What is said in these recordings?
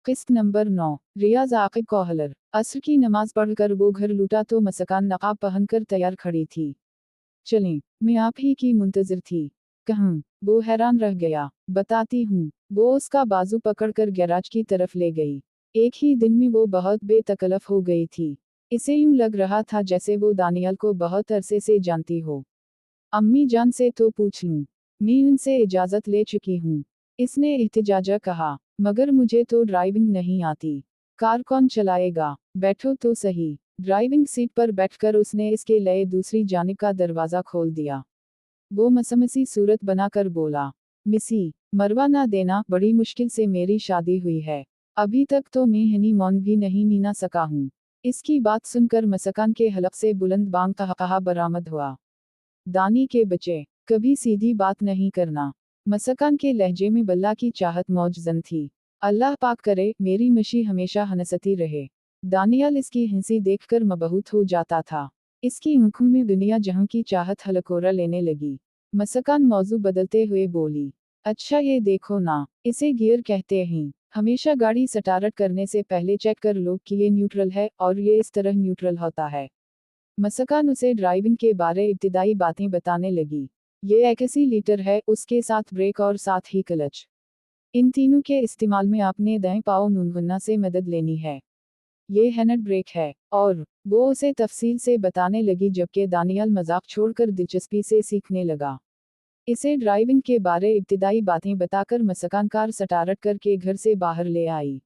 किस्त नंबर 9। रियाज आकिब कोहलर। असर की नमाज पढ़कर वो घर लूटा तो मसकान नकाब पहनकर तैयार खड़ी थी। चलें, मैं आप ही की मुंतजिर थी। कहूँ, वो हैरान रह गया। बताती हूँ। वो उसका बाजू पकड़कर गैराज की तरफ ले गई। एक ही दिन में वो बहुत बेतकल्लफ हो गई थी। इसे यूं लग रहा था जैसे वो दानियल को बहुत अरसे से जानती हो। अम्मी जान से तो पूछ लूं। मैं उनसे इजाजत ले चुकी हूँ। इसने एहतिजाजा कहा। मगर मुझे तो ड्राइविंग नहीं आती। कार कौन चलाएगा? बैठो तो सही। ड्राइविंग सीट पर बैठकर उसने इसके लिए दूसरी जानिब का दरवाजा खोल दिया। वो मसमसी सूरत बनाकर बोला, मिसी, मरवा ना देना, बड़ी मुश्किल से मेरी शादी हुई है। अभी तक तो मैं हनीमून भी नहीं मीना सका हूँ। इसकी बात सुनकर मसकान के हलक से बुलंद बांग कहा बरामद हुआ। दानी के बच्चे, कभी सीधी बात नहीं करना। मसकान के लहजे में बल्ला की चाहत मौजज़न थी। अल्लाह पाक करे मेरी मशी हमेशा हंसती रहे। दानियाल इसकी हंसी देखकर मबहूत हो जाता था। इसकी आंखों में दुनिया जहां की चाहत हलकोरा लेने लगी। मसकान मौजू बदलते हुए बोली, अच्छा ये देखो ना, इसे गियर कहते हैं। हमेशा गाड़ी स्टार्ट करने से पहले चेक कर लो कि ये न्यूट्रल है और ये इस तरह न्यूट्रल होता है। मसकान उसे ड्राइविंग के बारे इब्तिदाई बातें बताने लगी। ये एक्सीलेटर है, उसके साथ ब्रेक और साथ ही क्लच। इन तीनों के इस्तेमाल में आपने दाएं पाँव नुनगुन्ना से मदद लेनी है। ये हैंड ब्रेक है। और वो उसे तफसील से बताने लगी जबकि दानियल मजाक छोड़कर दिलचस्पी से सीखने लगा। इसे ड्राइविंग के बारे इब्तिदाई बातें बताकर मसकान कार स्टार्ट करके घर से बाहर ले आई।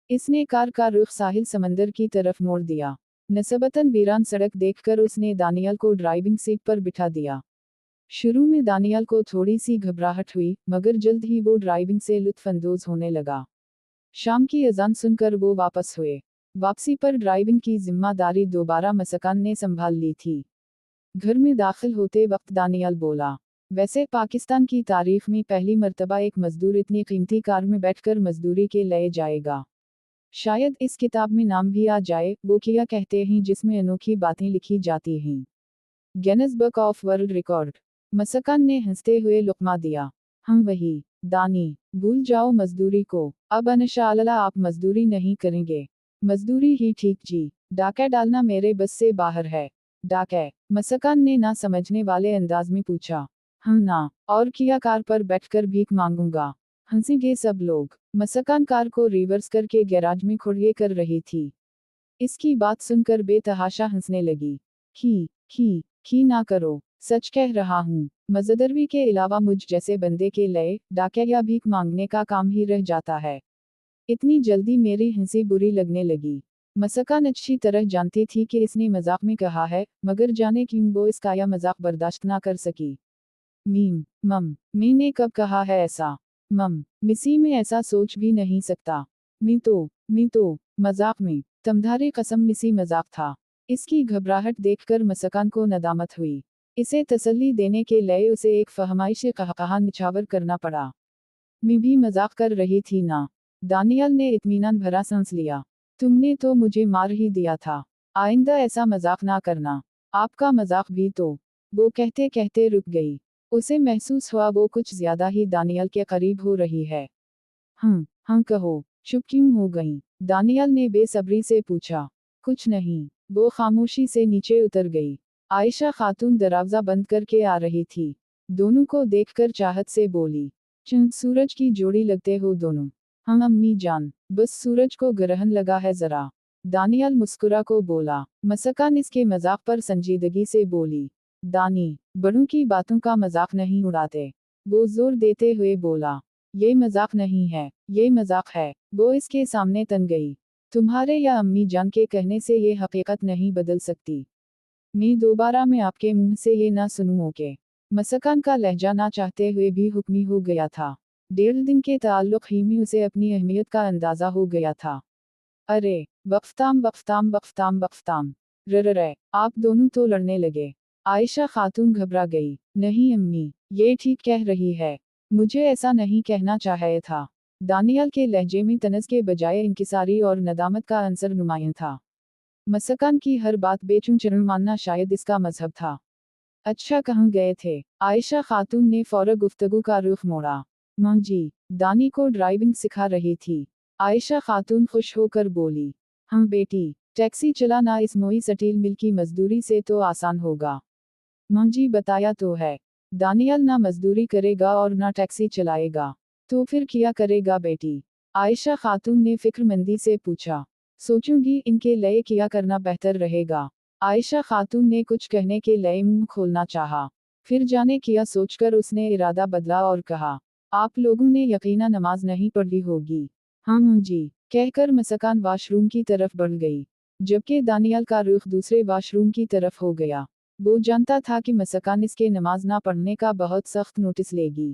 इसने कार का रुख साहिल समंदर की तरफ मोड़ दिया। नस्बतन वीरान सड़क देखकर उसने दानियल को ड्राइविंग सीट पर बिठा दिया। शुरू में दानियल को थोड़ी सी घबराहट हुई, मगर जल्द ही वो ड्राइविंग से लुत्फानंदोज होने लगा। शाम की अजान सुनकर वो वापस हुए। वापसी पर ड्राइविंग की जिम्मेदारी दोबारा मसकान ने संभाल ली थी। घर में दाखिल होते वक्त दानियल बोला, वैसे पाकिस्तान की तारीख में पहली मर्तबा एक मजदूर इतनी कीमती कार में बैठकर मजदूरी के लिए जाएगा। शायद इस किताब में नाम भी आ जाए। वो क्या कहते हैं जिसमें अनोखी बातें लिखी जाती हैं। Guinness book of world record. Muskan ने हंसते हुए लुकमा दिया। हम वही। दानी, भूल जाओ मजदूरी को। अब इंशाअल्लाह आप मजदूरी नहीं करेंगे। मजदूरी ही ठीक जी। डाका डालना मेरे बस से बाहर है। डाका? मसकान ने ना समझने वाले अंदाज में पूछा। हम ना, और किया कार पर बैठकर भीख मांगूंगा। हंसेंगे सब लोग। मसकान कार को रिवर्स करके गैराज में खड़े कर रही थी। इसकी बात सुनकर बेतहाशा हंसने लगी। खी ना करो, सच कह रहा हूँ। मजदरवी के अलावा मुझ जैसे बंदे के लिए डाका या भीख मांगने का काम ही रह जाता है। इतनी जल्दी मेरी हंसी बुरी लगने लगी। मसकान अच्छी तरह जानती थी कि इसने मजाक में कहा है, मगर जाने क्यों वो इसका या मजाक बर्दाश्त ना कर सकी। मैंने कब कहा है ऐसा? मिसी में ऐसा सोच भी नहीं सकता। मैं तो मजाक में। तुम्हारी कसम मिसी मजाक था। इसकी घबराहट देखकर मसकान को नदामत हुई। इसे तसल्ली देने के लिए उसे एक फहमाइशी कहकहा निछावर करना पड़ा। मैं भी मजाक कर रही थी ना। दानियल ने इत्मीनान भरा सांस लिया। तुमने तो मुझे मार ही दिया था। आइंदा ऐसा मजाक ना करना। आपका मजाक भी तो। वो कहते कहते रुक गई। उसे महसूस हुआ वो कुछ ज्यादा ही दानियल के करीब हो रही है। हाँ कहो, चुप क्यों हो गई? दानियल ने बेसब्री से पूछा। कुछ नहीं। वो खामोशी से नीचे उतर गई। आयशा खातून दरवाजा बंद करके आ रही थी। दोनों को देखकर चाहत से बोली, चंद सूरज की जोड़ी लगते हो दोनों। हाँ अम्मी जान, बस सूरज को ग्रहण लगा है जरा। दानियल मुस्कुरा को बोला। मसकान इसके मजाक पर संजीदगी से बोली, दानी, बड़ों की बातों का मजाक नहीं उड़ाते। वो जोर देते हुए बोला, ये मजाक नहीं है, ये मजाक है। वो इसके सामने तन गई। तुम्हारे या अम्मी जान के कहने से ये हकीकत नहीं बदल सकती। मैं दोबारा मैं आपके मुंह से ये ना सुनूं के। मसकान का लहजा ना चाहते हुए भी हुक्मी हो गया था। 1.5 दिन के ताल्लुक ही में उसे अपनी अहमियत का अंदाजा हो गया था। अरे, वक्फताम। रररे, आप दोनों तो लड़ने लगे। आयशा खातून घबरा गई। नहीं अम्मी, ये ठीक कह रही है। मुझे ऐसा नहीं कहना चाहिए था। दानियल के लहजे में तनज के बजाय इंकिसारी और नदामत का अंसर नुमायां था। मसकान की हर बात बेचुन मानना शायद इसका मजहब था। अच्छा कहाँ गए थे? आयशा खातून ने फौरन गुफ्तगू का रुख मोड़ा। मां जी, दानी को ड्राइविंग सिखा रही थी। आयशा खातून खुश होकर बोली, हम बेटी, टैक्सी चलाना इस मोई स्टील मिल की मजदूरी से तो आसान होगा। मां जी बताया तो है, दानियल ना मजदूरी करेगा और ना टैक्सी चलाएगा, तो फिर क्या करेगा बेटी? आयशा खातून ने फिक्रमंदी से पूछा। सोचूंगी इनके लिए क्या करना बेहतर रहेगा। आयशा खातून ने कुछ कहने के लिए मुंह खोलना चाहा, फिर जाने क्या सोचकर उसने इरादा बदला और कहा, आप लोगों ने यकीनन नमाज नहीं पढ़ी होगी। हाँ मां जी, कहकर मसकान वाशरूम की तरफ बढ़ गई, जबकि दानियल का रुख दूसरे वाशरूम की तरफ हो गया। वो जानता था कि मसकान इसके नमाज ना पढ़ने का बहुत सख्त नोटिस लेगी,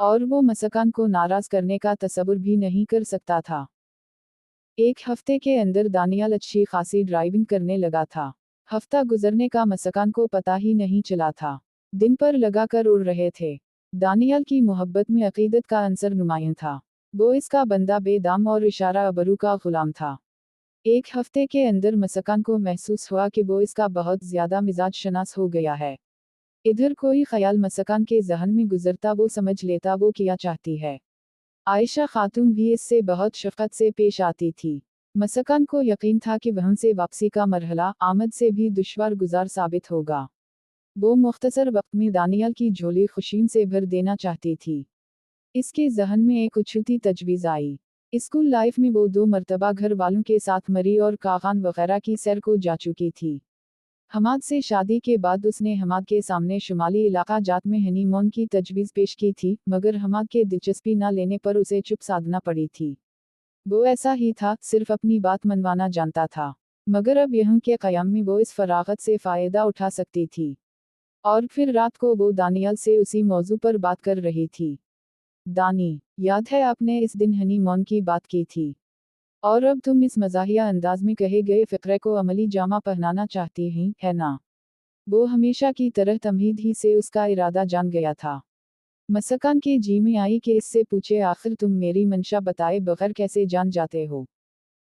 और वो मसकान को नाराज करने का तसव्वुर भी नहीं कर सकता था। एक हफ्ते के अंदर दानियल अच्छी खासी ड्राइविंग करने लगा था। हफ्ता गुजरने का मसकान को पता ही नहीं चला था। दिन पर लगाकर उड़ रहे थे। दानियल की मोहब्बत में अकीदत का अंसर नुमायां था। वो इसका बंदा बेदाम और इशारा अबरू का गुलाम था। एक हफ्ते के अंदर मसकान को महसूस हुआ कि वो इसका बहुत ज्यादा मिजाज शनास हो गया है। इधर कोई ख्याल मसकान के जहन में गुजरता वो समझ लेता वो क्या चाहती है। आयशा खातून भी इससे बहुत शफ़क़त से पेश आती थी। मसकान को यकीन था कि वहाँ से वापसी का मरहला आमद से भी दुश्वार गुजार साबित होगा। वो मुख्तसर वक्त में दानियल की झोली खुशियों से भर देना चाहती थी। इसके जहन में एक उछूती तजवीज़ आई। स्कूल लाइफ में वो 2 मरतबा घर वालों के साथ मरी और कागान वगैरह की सैर को जा चुकी थी। हमाद से शादी के बाद उसने हमाद के सामने शुमाली इलाका जात में हनीमून की तजवीज़ पेश की थी, मगर हमाद के दिलचस्पी न लेने पर उसे चुप साधना पड़ी थी। वो ऐसा ही था, सिर्फ अपनी बात मनवाना जानता था। मगर अब यहाँ के क़याम में वो इस फरागत से फ़ायदा उठा सकती थी। और फिर रात को वो दानियल से उसी मौजू पर बात कर रही थी। दानी, याद है आपने इस दिन हनीमून की बात की थी, और अब तुम इस मज़ाहिया अंदाज में कहे गए फ़िक्रे को अमली जामा पहनाना चाहती हैं, है ना? वो हमेशा की तरह तमहीद ही से उसका इरादा जान गया था। मसकान के जी में आई कि इससे पूछे, आखिर तुम मेरी मंशा बताए बगैर कैसे जान जाते हो?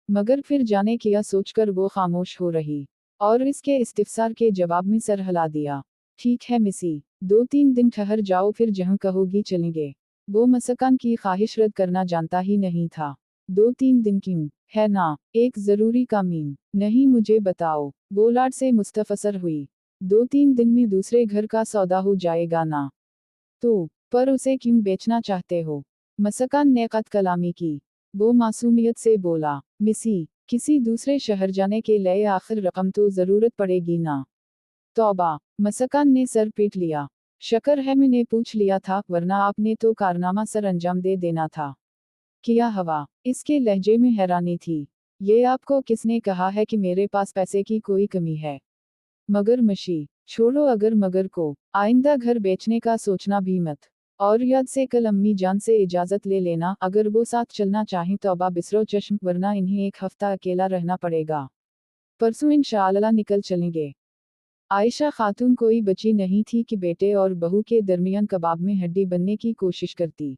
मगर फिर जाने क्या सोचकर वो खामोश हो रही, और इसके इस्तिफसार के जवाब में सर हिला दिया। ठीक है मिसी, 2-3 दिन ठहर जाओ, फिर जहाँ कहोगी चलेंगे। वो मसकान की ख्वाहिश रद्द करना जानता ही नहीं था। 2-3 दिन क्यों, है ना, एक ज़रूरी कामीन। नहीं मुझे बताओ, वो लाड से मुस्तफसर हुई। 2-3 दिन में दूसरे घर का सौदा हो जाएगा ना? तो, पर उसे क्यों बेचना चाहते हो? मसकान ने कद कलामी की। वो मासूमियत से बोला, मिसी, किसी दूसरे शहर जाने के लिए आखिर रकम तो ज़रूरत पड़ेगी ना? तौबा, मसकान ने सर पीट लिया। शकर है मैंने पूछ लिया था, वरना आपने तो कारनामा सर अंजाम दे देना था। किया हवा, इसके लहजे में हैरानी थी। ये आपको किसने कहा है कि मेरे पास पैसे की कोई कमी है? मगर मशी, छोड़ो अगर मगर को, आइंदा घर बेचने का सोचना भी मत। और याद से कल अम्मी जान से इजाज़त ले लेना, अगर वो साथ चलना चाहें तौबा बिसरो चश्म, वरना इन्हें एक हफ्ता अकेला रहना पड़ेगा। परसों इंशाअल्लाह निकल चलेंगे। आयशा खातून कोई बची नहीं थी कि बेटे और बहू के दरमियान कबाब में हड्डी बनने की कोशिश करती।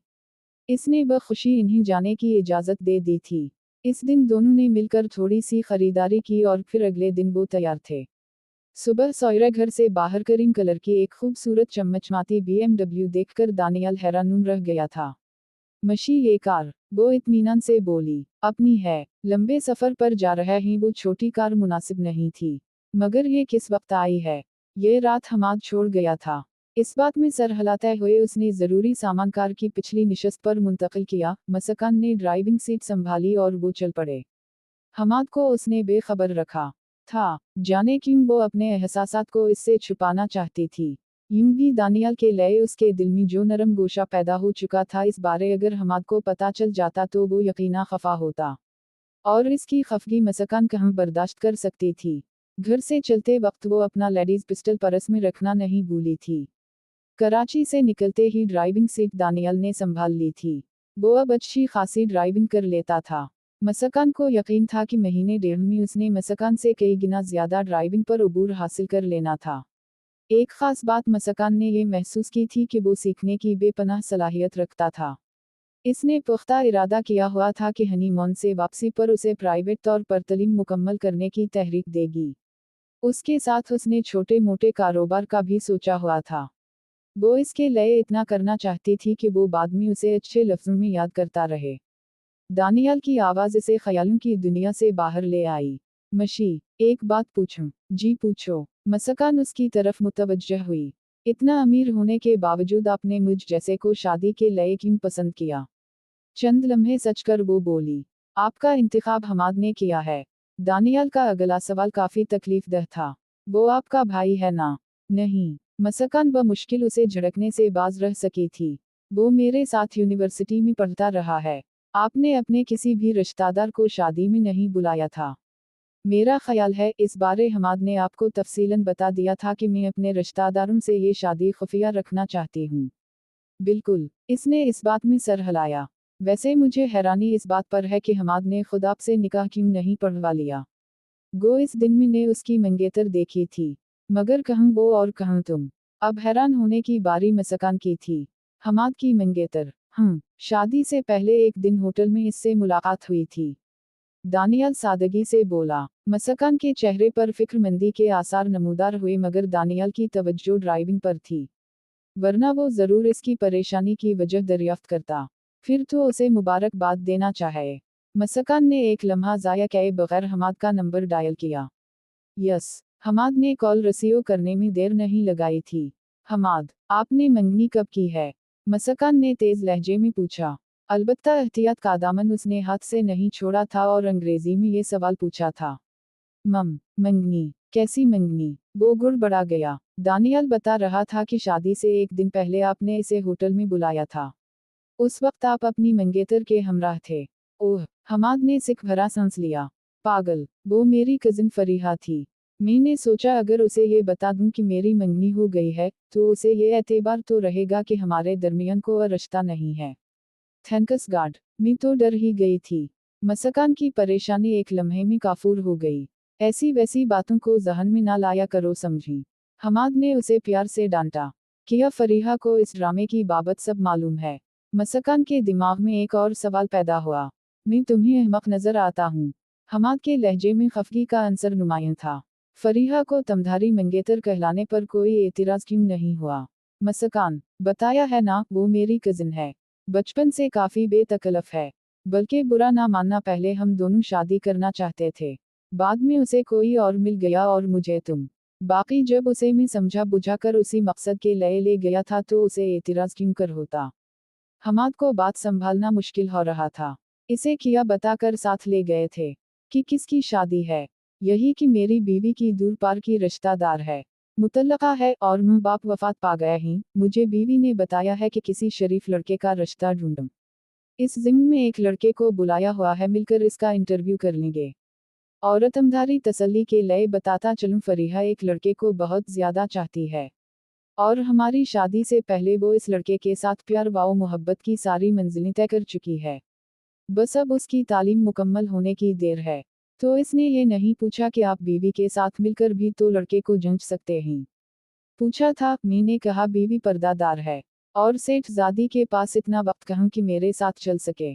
इसने बखुशी इन्हें जाने की इजाज़त दे दी थी। इस दिन दोनों ने मिलकर थोड़ी सी खरीदारी की और फिर अगले दिन वो तैयार थे। सुबह सोयरा घर से बाहर क्रीम कलर की एक खूबसूरत चमचमाती BMW देखकर दानियल हैरान रह गया था। मशी ये कार, वो इत्मीनान से बोली, अपनी है, लंबे सफर पर जा रहा है, वो छोटी कार मुनासिब नहीं थी। मगर ये किस वक्त आई है? ये रात हमाद छोड़ गया था। इस बात में सर हिलाते हुए उसने ज़रूरी सामान कार की पिछली निशस्त पर मुंतकिल किया। मसकान ने ड्राइविंग सीट संभाली और वो चल पड़े। हमाद को उसने बेखबर रखा था, जाने क्यों वो अपने एहसासात को इससे छुपाना चाहती थी। यूं भी दानियल के लिए उसके दिल में जो नरम गोशा पैदा हो चुका था, इस बारे अगर हमाद को पता चल जाता तो वो यकीना खफा होता। और इसकी खफगी मसकान कहाँ बर्दाश्त कर सकती थी। घर से चलते वक्त वो अपना लेडीज पिस्टल पर्स में रखना नहीं भूली थी। कराची से निकलते ही ड्राइविंग सीट दानियल ने संभाल ली थी। वो अब अच्छी खासी ड्राइविंग कर लेता था। मसकान को यकीन था कि महीने डेढ़ में उसने मसकान से कई गुना ज्यादा ड्राइविंग पर अबूर हासिल कर लेना था। एक खास बात मसकान ने ये महसूस की थी कि वो सीखने की बेपनाह सलाहियत रखता था। इसने पुख्ता इरादा किया हुआ था कि हनीमून से वापसी पर उसे प्राइवेट तौर पर तालीम मुकम्मल करने की तहरीक देगी। उसके साथ उसने छोटे मोटे कारोबार का भी सोचा हुआ था। वो इसके लिए इतना करना चाहती थी कि वो बाद में उसे अच्छे लफ्ज़ों में याद करता रहे। दानियाल की आवाज इसे ख्यालों की दुनिया से बाहर ले आई। मशी, एक बात पूछूं? जी पूछो। मसकान उसकी तरफ मुतवज्जह हुई। इतना अमीर होने के बावजूद आपने मुझ जैसे को शादी के लिए क्यों पसंद किया? चंद लम्हे सच कर वो बोली, आपका इंतखाब हमाद ने किया है। दानियाल का अगला सवाल काफी तकलीफदह था। वो आपका भाई है ना? नहीं। मसकान बमुश्किल उसे झड़कने से बाज रह सकी थी। वो मेरे साथ यूनिवर्सिटी में पढ़ता रहा है। आपने अपने किसी भी रिश्तेदार को शादी में नहीं बुलाया था। मेरा ख्याल है इस बारे हमाद ने आपको तफसीलन बता दिया था कि मैं अपने रिश्तेदारों से ये शादी खुफिया रखना चाहती हूँ। बिल्कुल, इसने इस बात में सर हिलाया। वैसे मुझे हैरानी इस बात पर है कि हमाद ने खुद आपसे निकाह क्यों नहीं पढ़वा लिया। गो इस दिन में ने उसकी मंगेतर देखी थी, मगर कहूँ वो और कहूँ तुम। अब हैरान होने की बारी मसकान की थी। हमाद की मंगेतर? शादी से पहले एक दिन होटल में इससे मुलाकात हुई थी। दानियाल सादगी से बोला। मसकान के चेहरे पर फिक्रमंदी के आसार नमूदार हुए, मगर दानियाल की तवज्जो ड्राइविंग पर थी। वरना वो जरूर इसकी परेशानी की वजह दरियाफ्त करता। फिर तो उसे मुबारकबाद देना चाहे। मसकान ने एक लम्हा ज़ाया किए बगैर हमाद का नंबर डायल किया। यस। हमाद ने कॉल रिसीव करने में देर नहीं लगाई थी। हमाद, आपने मंगनी कब की है? मसकान ने तेज लहजे में पूछा। अलबत्ता एहतियात का दामन उसने हाथ से नहीं छोड़ा था और अंग्रेजी में ये सवाल पूछा था। मंगनी? कैसी मंगनी? वो गुड़ बढ़ा गया। दानियाल बता रहा था कि शादी से एक दिन पहले आपने इसे होटल में बुलाया था। उस वक्त आप अपनी मंगेतर के हमराह थे। ओह! हमाद ने सिक भरा सांस लिया। पागल, वो मेरी कजिन फरीहा थी। मैंने सोचा अगर उसे ये बता दूं कि मेरी मंगनी हो गई है, तो उसे ये एतबार तो रहेगा कि हमारे दरमियान कोई रिश्ता नहीं है। थैंक्स गॉड, मैं तो डर ही गई थी। मसकान की परेशानी एक लम्हे में काफूर हो गई। ऐसी वैसी बातों को जहन में ना लाया करो, समझी? हमाद ने उसे प्यार से डांटा। क्या फरीहा को इस ड्रामे की बाबत सब मालूम है? मसकान के दिमाग में एक और सवाल पैदा हुआ। मैं तुम्हें अहमक नजर आता हूँ? हमाद के लहजे में खफगी का अंसर नुमायां था। फरीहा को तमधारी मंगेतर कहलाने पर कोई एतराज क्यों नहीं हुआ? मसकान, बताया है ना, वो मेरी कजिन है। बचपन से काफी बेतकल्लफ है। बल्कि बुरा ना मानना, पहले हम दोनों शादी करना चाहते थे। बाद में उसे कोई और मिल गया और मुझे तुम। बाकी जब उसे मैं समझा बुझाकर उसी मकसद के लिए ले गया था तो उसे एतराज क्यों कर होता? हमाद को बात संभालना मुश्किल हो रहा था। इसे किया बताकर साथ ले गए थे कि किसकी शादी है? यही कि मेरी बीवी की दूर पार की रिश्तेदार है। मुतल्लका है और माँ बाप वफात पा गए हैं। मुझे बीवी ने बताया है कि किसी शरीफ लड़के का रिश्ता ढूंढूं। इस जिम्न में एक लड़के को बुलाया हुआ है, मिलकर इसका इंटरव्यू कर लेंगे। औरतमधारी तसल्ली के लिए बताता चलूं, फरीहा एक लड़के को बहुत ज्यादा चाहती है और हमारी शादी से पहले वो इस लड़के के साथ प्यार व मोहब्बत की सारी मंजिलें तय कर चुकी है। बस अब उसकी तालीम मुकम्मल होने की देर है। तो इसने ये नहीं पूछा कि आप बीवी के साथ मिलकर भी तो लड़के को जांच सकते हैं। पूछा था। मैंने कहा बीवी पर्दादार है और सेठ जादी के पास इतना वक्त कहाँ कि मेरे साथ चल सके।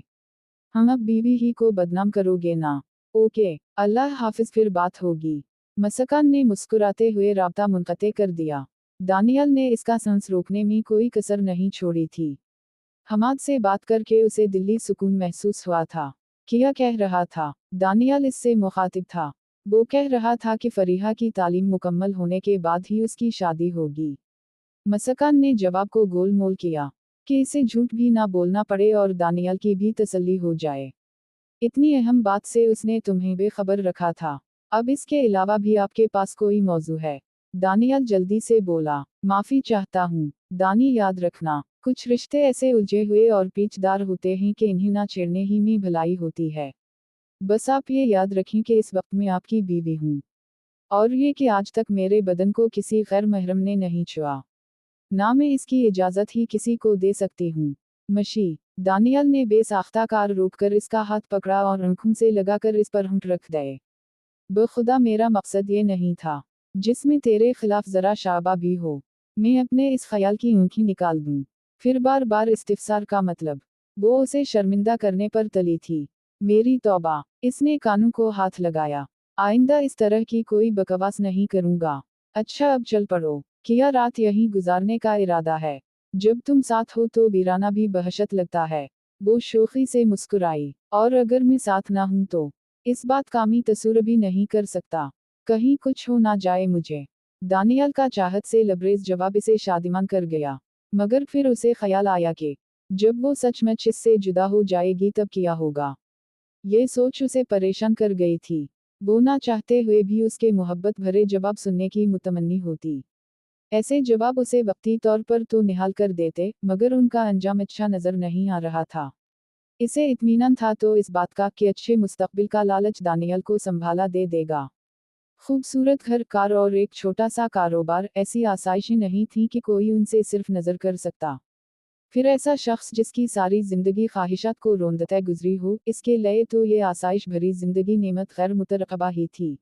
हम अब बीवी ही को बदनाम करोगे ना? ओके, अल्लाह हाफिज, फिर बात होगी। मसकान ने मुस्कुराते हुए राब्ता मुनक़ते कर दिया। दानियाल ने इसका सांस रोकने में कोई कसर नहीं छोड़ी थी। हमाद से बात करके उसे दिल्ली सुकून महसूस हुआ था। क्या कह रहा था? दानियाल इससे मुखातिब था। वो कह रहा था कि फरीहा की तालीम मुकम्मल होने के बाद ही उसकी शादी होगी। मसकान ने जवाब को गोल मोल किया कि इसे झूठ भी ना बोलना पड़े और दानियाल की भी तसल्ली हो जाए। इतनी अहम बात से उसने तुम्हें बेखबर रखा था। अब इसके अलावा भी आपके पास कोई मौजू है? दानियाल जल्दी से बोला। माफी चाहता हूँ दानी, याद रखना, कुछ रिश्ते ऐसे उलझे हुए और पेचदार होते हैं कि इन्हें ना छेड़ने ही में भलाई होती है। बस आप ये याद रखें कि इस वक्त मैं आपकी बीवी हूँ और ये कि आज तक मेरे बदन को किसी गैर महरम ने नहीं छुआ। ना मैं इसकी इजाजत ही किसी को दे सकती हूँ। मशी, दानियाल ने बेसाख्ता कार रोककर इसका हाथ पकड़ा और आंखों से लगाकर इस पर होंठ रख दे। बखुदा मेरा मकसद ये नहीं था जिसमें तेरे खिलाफ जरा शाबा भी हो। मैं अपने इस ख्याल की ऊँखी निकाल दूँ। फिर बार बार इस्तिफसार का मतलब। वो उसे शर्मिंदा करने पर तली थी। मेरी तौबा, इसने कानों को हाथ लगाया। आइंदा इस तरह की कोई बकवास नहीं करूँगा। अच्छा अब चल पड़ो। क्या रात यहीं गुजारने का इरादा है? जब तुम साथ हो तो वीराना भी बहशत लगता है। वो शोखी से मुस्कुराई। और अगर मैं साथ ना हूं तो? इस बात का मैं तसव्वुर भी नहीं कर सकता। कहीं कुछ हो ना जाए मुझे। दानियल का चाहत से लबरेज जवाब इसे शादिमान कर गया। मगर फिर उसे ख्याल आया कि जब वो सचमुच इससे जुदा हो जाएगी तब क्या होगा। ये सोच उसे परेशान कर गई थी। वो ना चाहते हुए भी उसके मोहब्बत भरे जवाब सुनने की मुतमन्नी होती। ऐसे जवाब उसे वक्ती तौर पर तो निहाल कर देते, मगर उनका अंजाम अच्छा नजर नहीं आ रहा था। इसे इत्मीनान था तो इस बात का कि अच्छे मुस्तकबिल का लालच दानियल को संभाला दे देगा। खूबसूरत घर, कार और एक छोटा सा कारोबार, ऐसी आसाइशें नहीं थी कि कोई उनसे सिर्फ नजर कर सकता। फिर ऐसा शख्स जिसकी सारी जिंदगी ख्वाहिशात को रोंदते गुजरी हो, इसके लिए तो ये आसाइश भरी जिंदगी नेमत गैर मुतरकबा ही थी।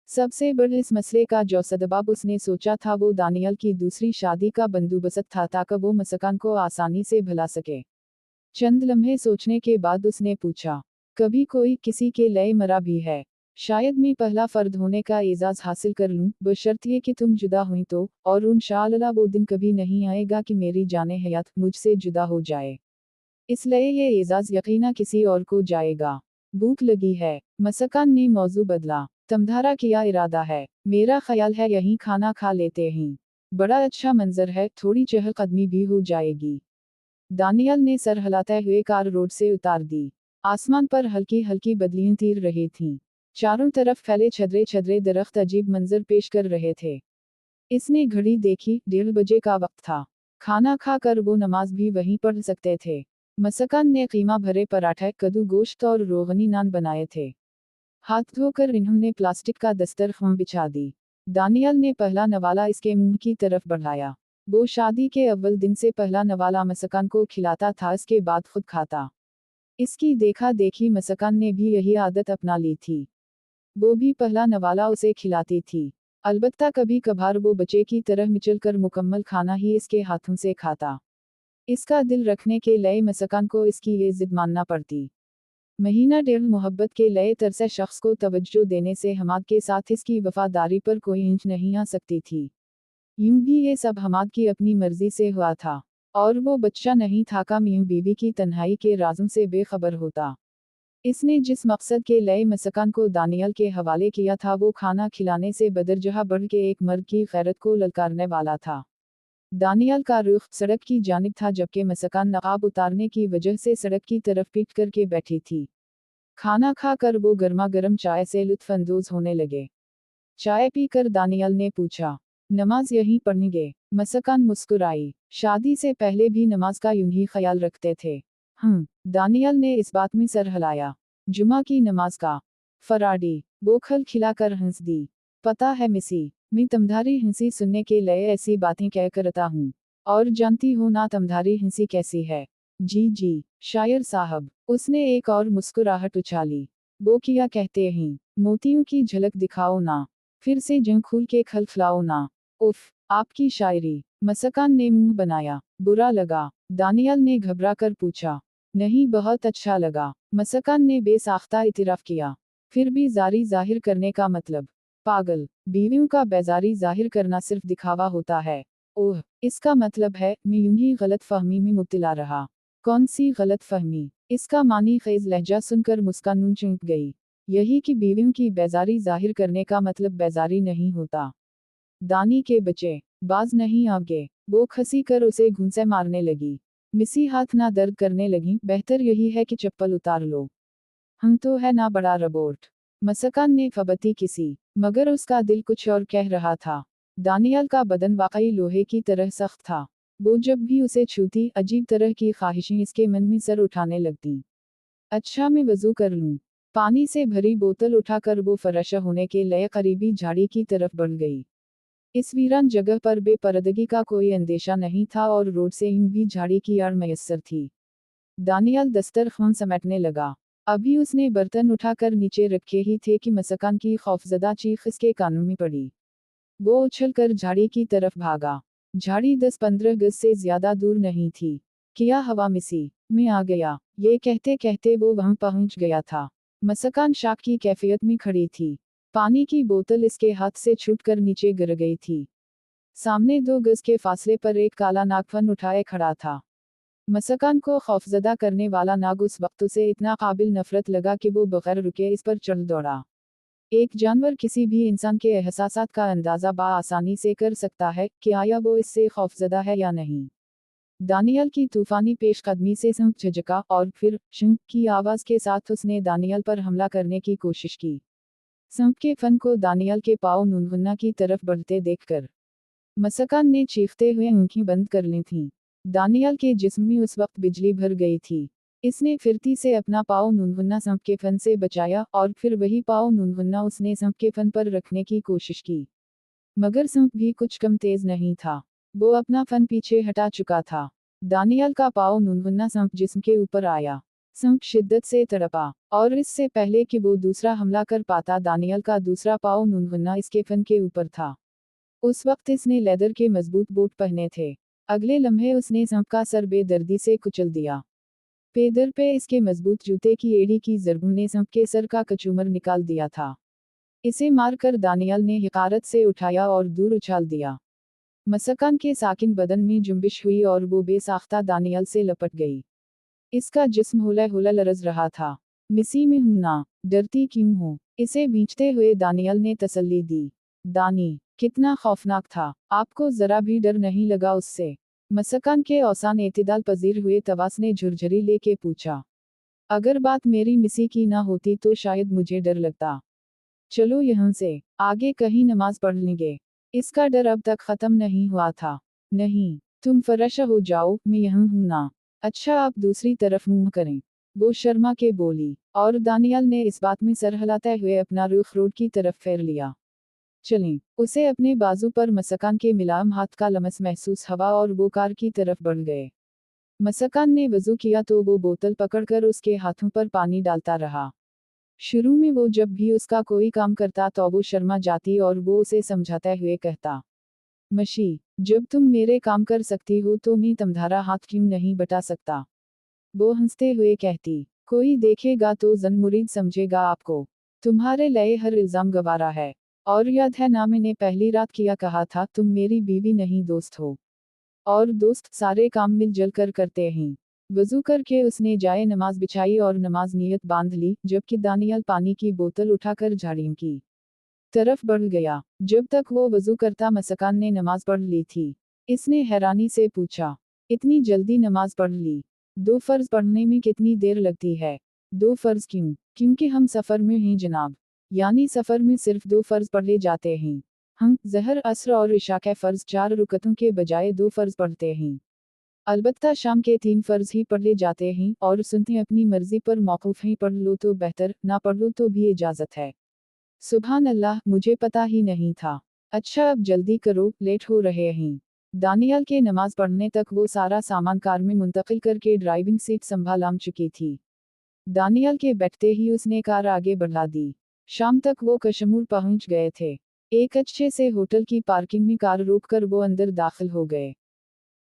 सबसे बड़े इस मसले का जो सदबाब उसने सोचा था वो दानियल की दूसरी शादी का बंदोबस्त था ताकि वो मसकान को आसानी से भुला सके। चंद लम्हे सोचने के बाद उसने पूछा, कभी कोई किसी के लिए मरा भी है? शायद मैं पहला फर्द होने का एजाज हासिल कर लूं, बशर्ते कि तुम जुदा हुई तो, और इंशाअल्लाह वो दिन कभी नहीं आएगा कि मेरी जाने हयात मुझसे जुदा हो जाए। इसलिए ये एजाज यकीना किसी और को जाएगा। भूख लगी है। मसकान ने मौजू बदला। तुम्हारा क्या इरादा है? मेरा ख्याल है यहीं खाना खा लेते हैं। बड़ा अच्छा मंजर है, थोड़ी चहलकदमी भी हो जाएगी। दानियल ने सर हिलाते हुए कार रोड से उतार दी। आसमान पर हल्की हल्की बदलियां तीर रही थीं। चारों तरफ फैले छदरे छदरे दरख्त अजीब मंजर पेश कर रहे थे। इसने घड़ी देखी, 1:30 बजे का वक्त था। खाना खाकर वो नमाज भी वहीं पढ़ सकते थे। मसकान ने कीमा भरे पराठे, कद्दू गोश्त और रोगनी नान बनाए थे। हाथ धोकर इन्होंने प्लास्टिक का दस्तरखान बिछा दी। दानियल ने पहला नवाला इसके मुंह की तरफ बढ़ाया। वो शादी के अव्वल दिन से पहला नवाला मसकान को खिलाता था, इसके बाद खुद खाता। इसकी देखा देखी मसकान ने भी यही आदत अपना ली थी। वो भी पहला नवाला उसे खिलाती थी। अलबत्ता कभी कभार वो बच्चे की तरह मिचल कर मुकम्मल खाना ही इसके हाथों से खाता। इसका दिल रखने के लिए मसकान को इसकी ये जिद मानना पड़ती। महीना 1.5 मोहब्बत के लिए तरसे शख्स को तवज्जो देने से हमाद के साथ इसकी वफादारी पर कोई इंच नहीं आ सकती थी। यूं भी ये सब हमाद की अपनी मर्जी से हुआ था। और वो बच्चा नहीं था का यूं बीवी की तन्हाई के राजों से बेखबर होता। इसने जिस मकसद के लिए मसकान को दानियल के हवाले किया था वो खाना खिलाने से बदरजहा बढ़ के एक मर्द की गैरत को ललकारने वाला था। दानियल का रुख सड़क की जानिब था जबकि मसकान नकाब उतारने की वजह से सड़क की तरफ पीट करके बैठी थी। खाना खाकर वो गर्मा गर्म चाय से लुत्फानंदोज होने लगे। चाय पीकर दानियल ने पूछा, नमाज यहीं पढ़ेंगे? मसकान मुस्कुराई। शादी से पहले भी नमाज का यूं ही ख्याल रखते थे। दानियल ने इस बात में सर हिलाया। जुमा की नमाज का? फराडी। वो खल खिलाकर हंस दी। पता है मिसी, मैं तुम्हारी हंसी सुनने के लिए ऐसी बातें कह करता हूँ। और जानती हो ना तुम्हारी हंसी कैसी है? जी, शायर साहब। उसने एक और मुस्कुराहट उछाली। वो क्या कहते हैं? मोतियों की झलक दिखाओ ना। फिर से जंग खूल के खलखलाओ ना। उफ, आपकी शायरी। मसकान ने मुंह बनाया। बुरा लगा? दानियल ने घबरा कर पूछा। नहीं, बहुत अच्छा लगा। मसकान ने बेसाख्ता इतिराफ किया। फिर भी जारी जाहिर करने का मतलब? पागल, बीवियों का बेजारी जाहिर करना सिर्फ दिखावा होता है। ओह, इसका मतलब है मैं यूं ही गलत फहमी में मुब्तला रहा। कौन सी गलत फहमी? इसका मानी खेज लहजा सुनकर मुस्कान चुंक गई। यही कि बीवियों की बेजारी जाहिर करने का मतलब बेजारी नहीं होता। दानी के बच्चे, बाज नहीं आगे। वो खसी कर उसे घुंसे मारने लगी। मिसी हाथ ना दर्द करने लगी, बेहतर यही है कि चप्पल उतार लो। हम तो है ना बड़ा रोबोट। मसकान ने फबती किसी, मगर उसका दिल कुछ और कह रहा था। दानियल का बदन वाकई लोहे की तरह सख्त था। वो जब भी उसे छूती अजीब तरह की ख्वाहिशें इसके मन में सर उठाने लगती। अच्छा, मैं वजू कर लूं। पानी से भरी बोतल उठाकर वो फरश होने के लिए करीबी झाड़ी की तरफ बढ़ गई। इस वीरान जगह पर बेपरदगी का कोई अंदेशा नहीं था और रोड से यूं भी झाड़ी की आड़ मैसर थी। दानियल दस्तरखान समेटने लगा। अभी उसने बर्तन उठाकर नीचे रखे ही थे कि मसकान की खौफजदा चीख इसके कानों में पड़ी। वो उछलकर झाड़ी की तरफ भागा। झाड़ी 10-15 गज से ज्यादा दूर नहीं थी। किया हवा मिसी, मैं आ गया। ये कहते कहते वो वहां पहुंच गया था। मसकान शाक की कैफियत में खड़ी थी। पानी की बोतल इसके हाथ से छूटकर नीचे गिर गई थी। सामने 2 गज के फासले पर एक काला नागफन उठाए खड़ा था। मसकान को खौफजदा करने वाला नाग उस वक्त उसे इतना काबिल नफरत लगा कि वो बगैर रुके इस पर चढ़ दौड़ा। एक जानवर किसी भी इंसान के एहसासात का अंदाजा आसानी से कर सकता है कि आया वो इससे खौफजदा है या नहीं। दानियल की तूफानी पेशकदमी से सिंह झिझका और फिर शिंग की आवाज के साथ उसने दानियल पर हमला करने की कोशिश की। सिंह के फन को दानियल के पाँव नुनगुन्ना की तरफ बढ़ते देखकर मसकान ने चीखते हुए आंखें बंद कर ली थीं। दानियल के जिस्म में उस वक्त बिजली भर गई थी। इसने फिरती से अपना पाँव नुनगुन्ना सिंह के फन से बचाया और फिर वही पाँव नुनगुन्ना उसने सिंह के फन पर रखने की कोशिश की। मगर सिंह भी कुछ कम तेज नहीं था। वो अपना फन पीछे हटा चुका था। दानियल का पाँव नुनगुन्ना सिंह जिस्म के ऊपर आया। सिंह शिद्दत से तड़पा और इससे पहले कि वो दूसरा हमला कर पाता दानियल का दूसरा पाँव नुनगुन्ना इसके फन के ऊपर था। उस वक्त इसने लेदर के मजबूत बूट पहने थे। अगले लम्हे उसने सिंह का सर बेदर्दी से कुचल दिया। पेदर पे इसके मजबूत जूते की एड़ी की ज़रबों ने सिंह के सर का कचूमर निकाल दिया था। इसे मारकर दानियल ने हिकारत से उठाया और दूर उछाल दिया। मसकान के साकिन बदन में जुम्बिश हुई और वो बेसाख्ता दानियल से लपट गई। इसका जिस्म हुला हुला लरज रहा था। मिसी में हूं ना, डरती क्यों हो? इसे भींचते हुए दानियल ने तसल्ली दी। दानी, कितना खौफनाक था, आपको जरा भी डर नहीं लगा उससे? मसकान के औसान एतदाल पजीर हुए तवास ने झुरझुरी लेके पूछा। अगर बात मेरी मिसी की ना होती तो शायद मुझे डर लगता। चलो यहाँ से, आगे कहीं नमाज पढ़ लेंगे। इसका डर अब तक खत्म नहीं हुआ था। नहीं, तुम फरश हो जाओ, मैं यहाँ हूं ना। अच्छा आप दूसरी तरफ मुंह करें। वो शर्मा के बोली, और दानियल ने इस बात में सर हिलाते हुए अपना रुख रोड की तरफ फेर लिया। चलें, उसे अपने बाजू पर मसकान के मुलायम हाथ का लमस महसूस हुआ और वो कार की तरफ बढ़ गए। मसकान ने वजू किया तो वो बोतल पकड़कर उसके हाथों पर पानी डालता रहा। शुरू में वो जब भी उसका कोई काम करता तो वो शर्मा जाती और वो उसे समझाते हुए कहता, मशी, जब तुम मेरे काम कर सकती हो तो मैं तुम्हारा हाथ क्यों नहीं बटा सकता? वो हंसते हुए कहती, कोई देखेगा तो जन मुरीद समझेगा आपको। तुम्हारे लिए हर इल्जाम गवारा है। और याद है ना मैंने पहली रात किया कहा था तुम मेरी बीवी नहीं दोस्त हो। और दोस्त सारे काम मिलजुल कर करते हैं। वजू करके उसने जाए नमाज बिछाई और नमाज नियत बांध ली जबकि दानियल पानी की बोतल उठाकर झाड़ियों की तरफ बढ़ गया। जब तक वो वजू करता मसकान ने नमाज पढ़ ली थी। इसने हैरानी से पूछा, इतनी जल्दी नमाज पढ़ ली? 2 फर्ज पढ़ने में कितनी देर लगती है? 2 फर्ज क्यों? क्योंकि हम सफ़र में हैं जनाब। यानी सफ़र में सिर्फ 2 फर्ज पढ़े जाते हैं। हम ज़हर असर और इशा के फ़र्ज 4 रुकतों के बजाय 2 फर्ज पढ़ते हैं। अलबत्ता शाम के 3 फर्ज ही पढ़े जाते हैं और सुनते अपनी मर्जी पर मौकूफ ही पढ़ लो तो बेहतर, ना पढ़ लो तो भी इजाज़त है। सुभान अल्लाह, मुझे पता ही नहीं था। अच्छा अब जल्दी करो, लेट हो रहे हैं। दानियल के नमाज पढ़ने तक वो सारा सामान कार में मुंतकिल करके ड्राइविंग सीट संभाल चुकी थी। दानियल के बैठते ही उसने कार आगे बढ़ा दी। शाम तक वो कश्मीर पहुंच गए थे। एक अच्छे से होटल की पार्किंग में कार रोककर वो अंदर दाखिल हो गए।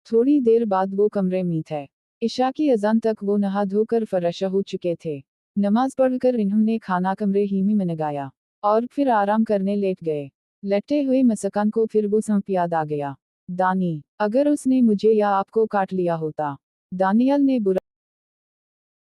थोड़ी देर बाद वो कमरे में थे। इशा की अजान तक वो नहा धोकर फरशा हो चुके थे। नमाज पढ़कर इन्होंने खाना कमरे ही में मनगाया और फिर आराम करने लेट गए। लेटे हुए मसकान को फिर वो संप याद आ गया। दानी, अगर उसने मुझे या आपको काट लिया होता। दानियल ने बुरा